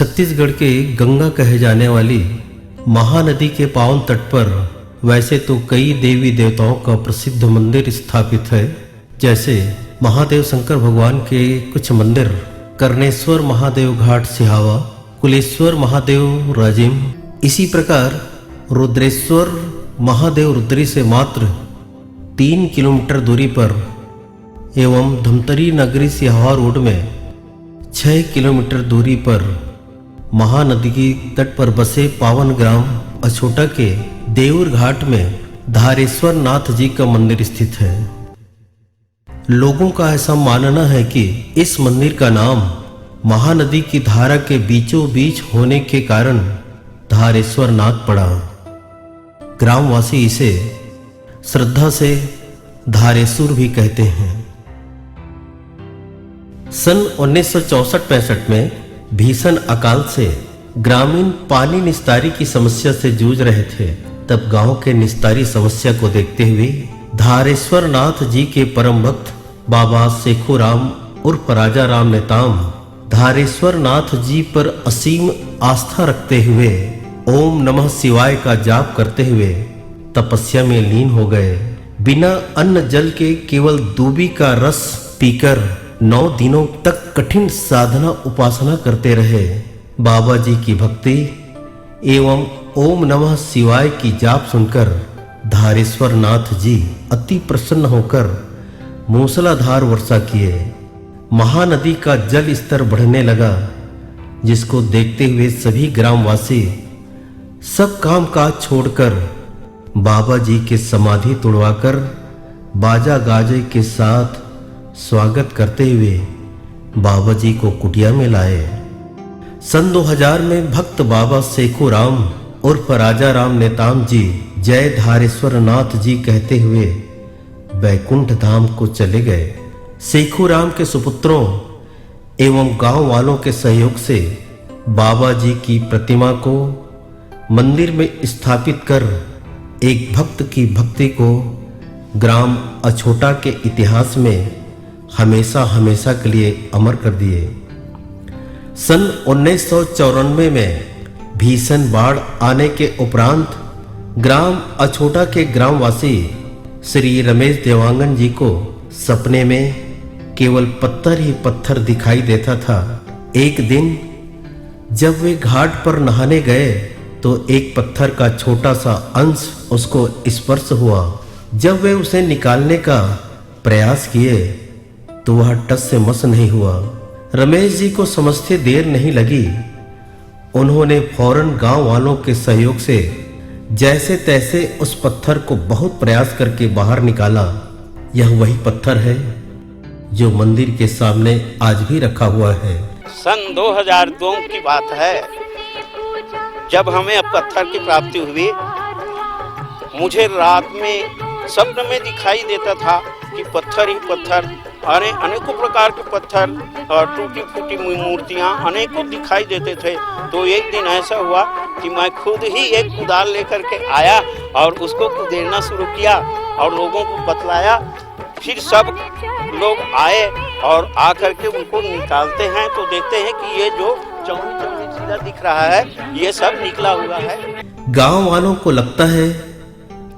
छत्तीसगढ़ के गंगा कहे जाने वाली महानदी के पावन तट पर वैसे तो कई देवी देवताओं का प्रसिद्ध मंदिर स्थापित है। जैसे महादेव शंकर भगवान के कुछ मंदिर कर्णेश्वर महादेव घाट सिहावा, कुलेश्वर महादेव राजिम। इसी प्रकार रुद्रेश्वर महादेव रुद्री से मात्र 3 किलोमीटर दूरी पर एवं धमतरी नगरी सिहावा रोड में 6 किलोमीटर दूरी पर महानदी की तट पर बसे पावन ग्राम अछोटा के देऊर घाट में धारेश्वर नाथ जी का मंदिर स्थित है। लोगों का ऐसा मानना है कि इस मंदिर का नाम महानदी की धारा के बीचों बीच होने के कारण धारेश्वर नाथ पड़ा। ग्रामवासी इसे श्रद्धा से धारेश्वर भी कहते हैं। सन 1964-65 में भीषण अकाल से ग्रामीण पानी निस्तारी की समस्या से जूझ रहे थे। तब गांव के निस्तारी समस्या को देखते हुए धारेश्वर नाथ जी के परम भक्त बाबा सेखूराम उर्फ राजा राम नेताम धारेश्वर नाथ जी पर असीम आस्था रखते हुए ओम नमः शिवाय का जाप करते हुए तपस्या में लीन हो गए। बिना अन्न जल के केवल दूबी का रस पीकर 9 दिनों तक कठिन साधना उपासना करते रहे। बाबा जी की भक्ति एवं ओम नमः शिवाय की जाप सुनकर धारेश्वर नाथ जी अति प्रसन्न होकर मूसलाधार वर्षा किए। महानदी का जल स्तर बढ़ने लगा, जिसको देखते हुए सभी ग्रामवासी सब काम काज छोड़कर बाबा जी के समाधि तुड़वाकर बाजा गाजे के साथ स्वागत करते हुए बाबा जी को कुटिया में लाए। सन 2000 में भक्त बाबा सेखूराम उर्फ राजा राम नेताम जी जय धारेश्वर नाथ जी कहते हुए बैकुंठ धाम को चले गए। सेखूराम के सुपुत्रों एवं गांव वालों के सहयोग से बाबा जी की प्रतिमा को मंदिर में स्थापित कर एक भक्त की भक्ति को ग्राम अछोटा के इतिहास में हमेशा हमेशा के लिए अमर कर दिए। सन 1994 में भीषण बाढ़ आने के उपरांत ग्राम अछोटा के ग्रामवासी श्री रमेश देवांगन जी को सपने में केवल पत्थर ही पत्थर दिखाई देता था। एक दिन जब वे घाट पर नहाने गए तो एक पत्थर का छोटा सा अंश उसको स्पर्श हुआ। जब वे उसे निकालने का प्रयास किए तो वह टस से मस नहीं हुआ। रमेश जी को समझते देर नहीं लगी। उन्होंने फौरन गांव वालों के सहयोग से जैसे तैसे उस पत्थर को बहुत प्रयास करके बाहर निकाला। यह वही पत्थर है जो मंदिर के सामने आज भी रखा हुआ है। सन 2002 की बात है, जब हमें पत्थर की प्राप्ति हुई। मुझे रात में स्वप्न में दिखाई देता था कि पत्थर ही पत्थर, अनेकों प्रकार के पत्थर और टूटी फूटी मूर्तियाँ अनेकों दिखाई देते थे। तो एक दिन ऐसा हुआ कि मैं खुद ही एक कुदाल लेकर के आया और उसको कुदेरना शुरू किया और लोगों को बतलाया। फिर सब लोग आए और आकर के उनको निकालते हैं तो देखते हैं कि ये जो चौड़ी सीधा दिख रहा है ये सब निकला हुआ है। गांव वालों को लगता है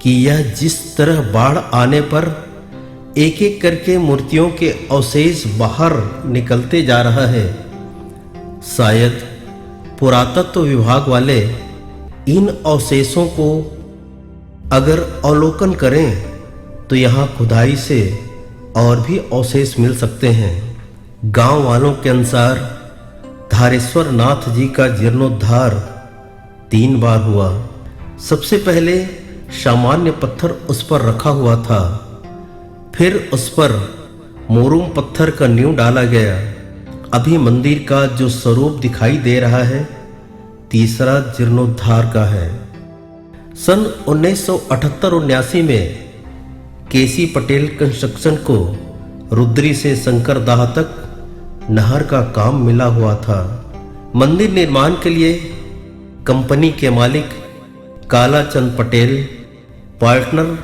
कि यह जिस तरह बाढ़ आने पर एक एक करके मूर्तियों के अवशेष बाहर निकलते जा रहा है, शायद पुरातत्व विभाग वाले इन अवशेषों को अगर अवलोकन करें तो यहाँ खुदाई से और भी अवशेष मिल सकते हैं। गांव वालों के अनुसार धारेश्वर नाथ जी का जीर्णोद्धार 3 बार हुआ। सबसे पहले सामान्य पत्थर उस पर रखा हुआ था, फिर उस पर मोरूम पत्थर का नींव डाला गया। अभी मंदिर का जो स्वरूप दिखाई दे रहा है तीसरा जीर्णोद्धार का है। सन 1978-79 में केसी पटेल कंस्ट्रक्शन को रुद्री से शंकरदाह तक नहर का काम मिला हुआ था। मंदिर निर्माण के लिए कंपनी के मालिक कालाचंद पटेल, पार्टनर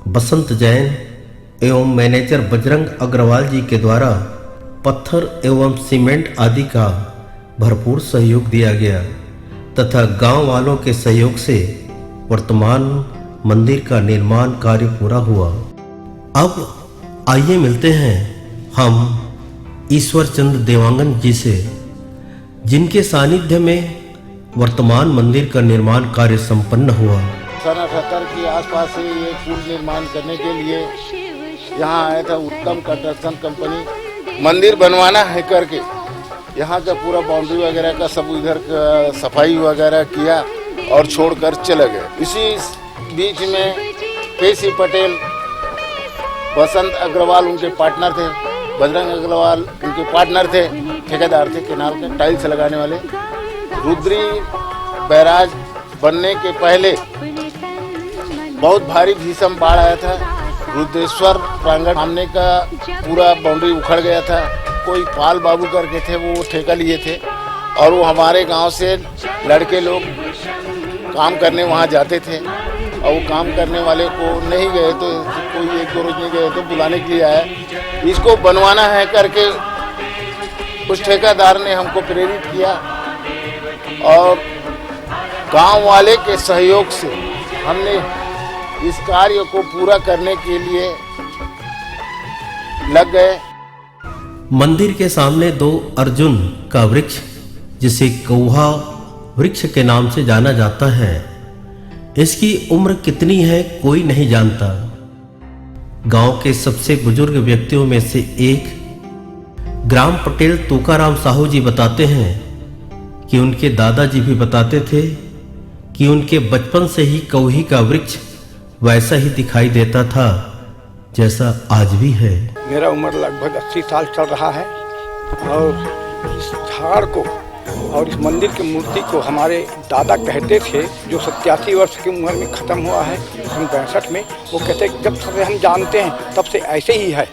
बसंत जैन एवं मैनेजर बजरंग अग्रवाल जी के द्वारा पत्थर एवं सीमेंट आदि का भरपूर सहयोग दिया गया तथा गांव वालों के सहयोग से वर्तमान मंदिर का निर्माण कार्य पूरा हुआ। अब आइए मिलते हैं हम ईश्वर चंद्र देवांगन जी से, जिनके सानिध्य में वर्तमान मंदिर का निर्माण कार्य संपन्न हुआ। सन 78 के आसपास से ये पुल निर्माण करने के लिए यहाँ आया था उत्तम कंस्ट्रक्शन कंपनी। मंदिर बनवाना है करके यहाँ का पूरा बाउंड्री वगैरह का सब इधर का सफाई वगैरह किया और छोड़कर चले गए। इसी बीच में केसी पटेल, बसंत अग्रवाल उनके पार्टनर थे, बजरंग अग्रवाल उनके पार्टनर थे, ठेकेदार थे केनाल के टाइल्स लगाने वाले। रुद्री बैराज बनने के पहले बहुत भारी भीषण बाढ़ आया था। रुद्रेश्वर प्रांगण सामने का पूरा बाउंड्री उखड़ गया था। कोई पाल बाबू करके थे, वो ठेका लिए थे और वो हमारे गांव से लड़के लोग काम करने वहाँ जाते थे और वो काम करने वाले को नहीं गए तो कोई एक दो रोज नहीं गए तो बुलाने के लिए आया, इसको बनवाना है करके उस ठेकेदार ने हमको प्रेरित किया और गांव वाले के सहयोग से हमने इस कार्य को पूरा करने के लिए लग गए। मंदिर के सामने 2 अर्जुन का वृक्ष, जिसे कौहा वृक्ष के नाम से जाना जाता है, इसकी उम्र कितनी है कोई नहीं जानता। गांव के सबसे बुजुर्ग व्यक्तियों में से एक ग्राम पटेल तोकाराम साहू जी बताते हैं कि उनके दादाजी भी बताते थे कि उनके बचपन से ही कौही का वृक्ष वैसा ही दिखाई देता था जैसा आज भी है। मेरा उम्र लगभग 80 साल चल रहा है और इस झाड़ को और इस मंदिर की मूर्ति को हमारे दादा कहते थे, जो 87 वर्ष की उम्र में ख़त्म हुआ है सन 62 में। वो कहते जब से हम जानते हैं तब से ऐसे ही है।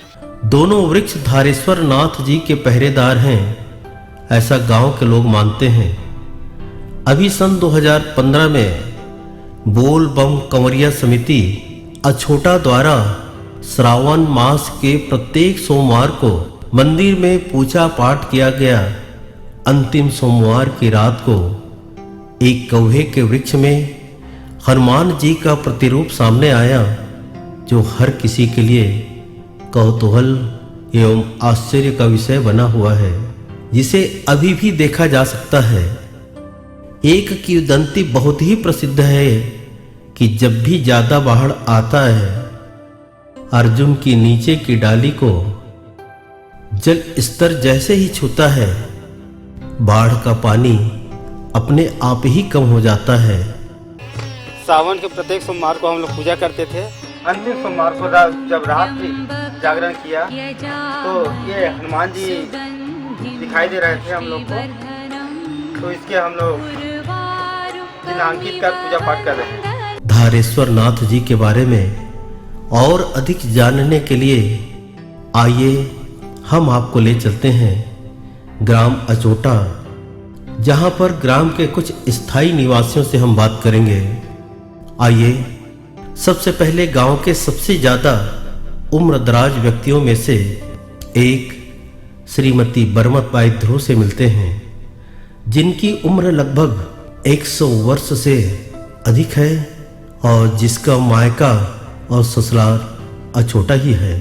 दोनों वृक्ष धारेश्वर नाथ जी के पहरेदार हैं, ऐसा गांव के लोग मानते हैं। अभी सन 2015 में बोल बम कंवरिया समिति अछोटा द्वारा श्रावण मास के प्रत्येक सोमवार को मंदिर में पूजा पाठ किया गया। अंतिम सोमवार की रात को एक कौवे के वृक्ष में हनुमान जी का प्रतिरूप सामने आया, जो हर किसी के लिए कौतूहल एवं आश्चर्य का विषय बना हुआ है, जिसे अभी भी देखा जा सकता है। एक किंवदंती बहुत ही प्रसिद्ध है कि जब भी ज्यादा बाढ़ आता है, अर्जुन की नीचे की डाली को जल स्तर जैसे ही छूता है, बाढ़ का पानी अपने आप ही कम हो जाता है। सावन के प्रत्येक सोमवार को हम लोग पूजा करते थे। अंतिम सोमवार को जब रात जागरण किया तो ये हनुमान जी दिखाई दे रहे थे हम लोग को, तो इसके हम लोग चिन्हांकित कर पूजा पाठ कर रहे हैं। धारेश्वर नाथ जी के बारे में और अधिक जानने के लिए आइए हम आपको ले चलते हैं ग्राम अचोटा, जहां पर ग्राम के कुछ स्थायी निवासियों से हम बात करेंगे। आइए सबसे पहले गांव के सबसे ज्यादा उम्रदराज व्यक्तियों में से एक श्रीमती बरमत बाई ध्रुव से मिलते हैं, जिनकी उम्र लगभग 100 वर्ष से अधिक है और जिसका मायका और ससुराल अछोटा ही है।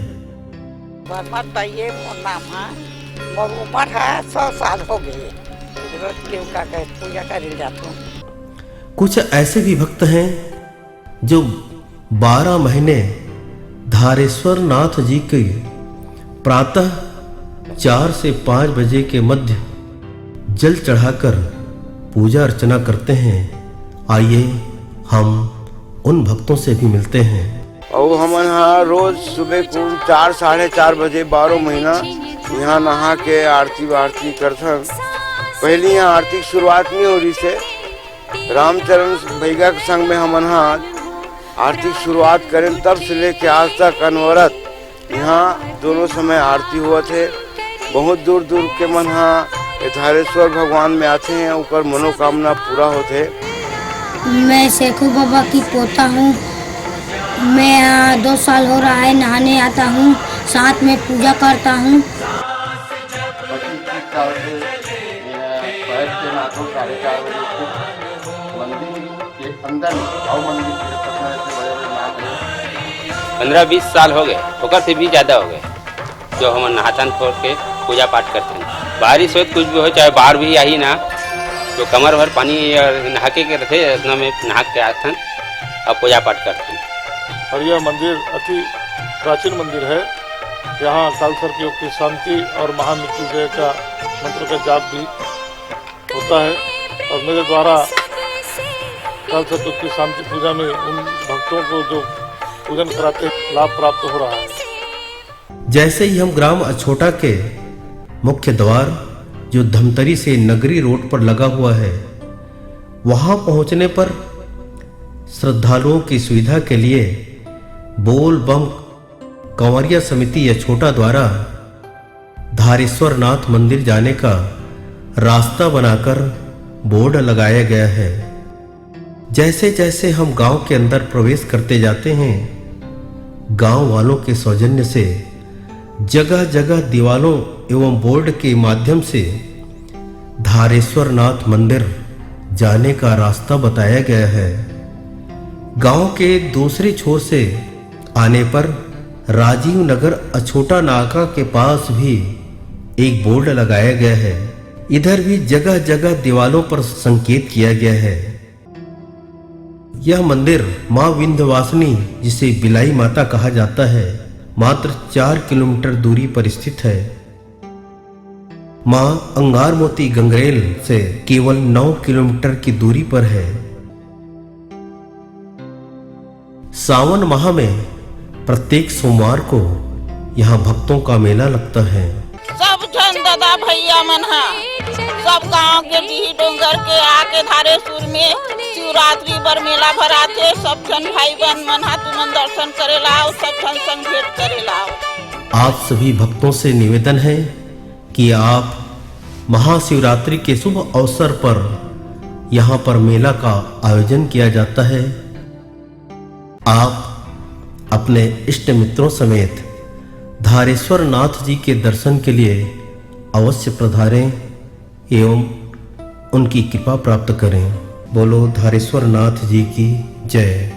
बरमत बाई नाम है, उम्र है 100 साल हो गए। रोज देव का पूजा कर जाता हूँ। कुछ ऐसे भी भक्त हैं जो 12 महीने धारेश्वर नाथ जी के प्रातः 4 से 5 बजे के मध्य जल चढ़ाकर पूजा अर्चना करते हैं। आइए हम उन भक्तों से भी मिलते हैं। और हम यहाँ रोज सुबह को 4 साढ़े 4 बजे 12 महीना यहाँ नहा के आरती वारती करते। पहले यहाँ आरती की शुरुआत नहीं हो रही से रामचरण भैया के संग में हम यहाँ आरती की शुरुआत करें, तब से लेके आज तक अनवरत यहाँ दोनों समय आरती हुआ थे। बहुत दूर दूर के मन यहाँ धारेश्वर भगवान में आते हैं, ऊपर मनोकामना पूरा होते। मैं शेखू बाबा की पोता हूँ। मैं यहाँ 2 साल हो रहा है नहाने आता हूँ, साथ में पूजा करता हूँ। 15-20 साल हो गए, ओकर से भी ज़्यादा हो गए, जो हम नहातन खोल के पूजा पाठ करते हैं। बारिश हो कुछ भी हो, चाहे बाढ़ भी आई ना, जो कमर भर पानी नहा के रहते इतना में नहा के आते हैं और पूजा पाठ करते हैं। और यह मंदिर अति प्राचीन मंदिर है। यहाँ कालसर्प योग की शांति और महामृत्युंजय का मंत्र का जाप भी होता है और मेरे द्वारा कालसर्प योग की शांति पूजा में उन भक्तों को जो पूजन कराते लाभ प्राप्त हो रहा है। जैसे ही हम ग्राम अछोटा के मुख्य द्वार जो धमतरी से नगरी रोड पर लगा हुआ है, वहां पहुंचने पर श्रद्धालुओं की सुविधा के लिए बोल बम कंवरिया समिति अछोटा द्वारा धारेश्वर नाथ मंदिर जाने का रास्ता बनाकर बोर्ड लगाया गया है। जैसे जैसे हम गांव के अंदर प्रवेश करते जाते हैं, गांव वालों के सौजन्य से जगह जगह दीवालों एवं बोर्ड के माध्यम से धारेश्वर नाथ मंदिर जाने का रास्ता बताया गया है। गांव के दूसरे छोर से आने पर राजीव नगर अछोटा नाका के पास भी एक बोर्ड लगाया गया है। इधर भी जगह जगह दीवालों पर संकेत किया गया है। यह मंदिर मां विंध्यवासिनी, जिसे बिलाई माता कहा जाता है, मात्र 4 किलोमीटर दूरी पर स्थित है। मां अंगारमोती गंगरेल से केवल 9 किलोमीटर की दूरी पर है। सावन माह में प्रत्येक सोमवार को यहाँ भक्तों का मेला लगता है। सब जन दादा भैया मन हा सब गांव के डीही डोंगर के आके धारेश्वर में शिवरात्रि बर मेला भराथे। सब जन भाई बहन मन हा तुमन दर्शन करेला और सब जन संग भेंट करेला। आप सभी भक्तों से निवेदन है कि आप महाशिवरात्रि के शुभ अवसर पर यहाँ पर मेला का आयोजन किया जाता है। आप अपने इष्ट मित्रों समेत धारेश्वर नाथ जी के दर्शन के लिए अवश्य पधारें एवं उनकी कृपा प्राप्त करें। बोलो धारेश्वर नाथ जी की जय।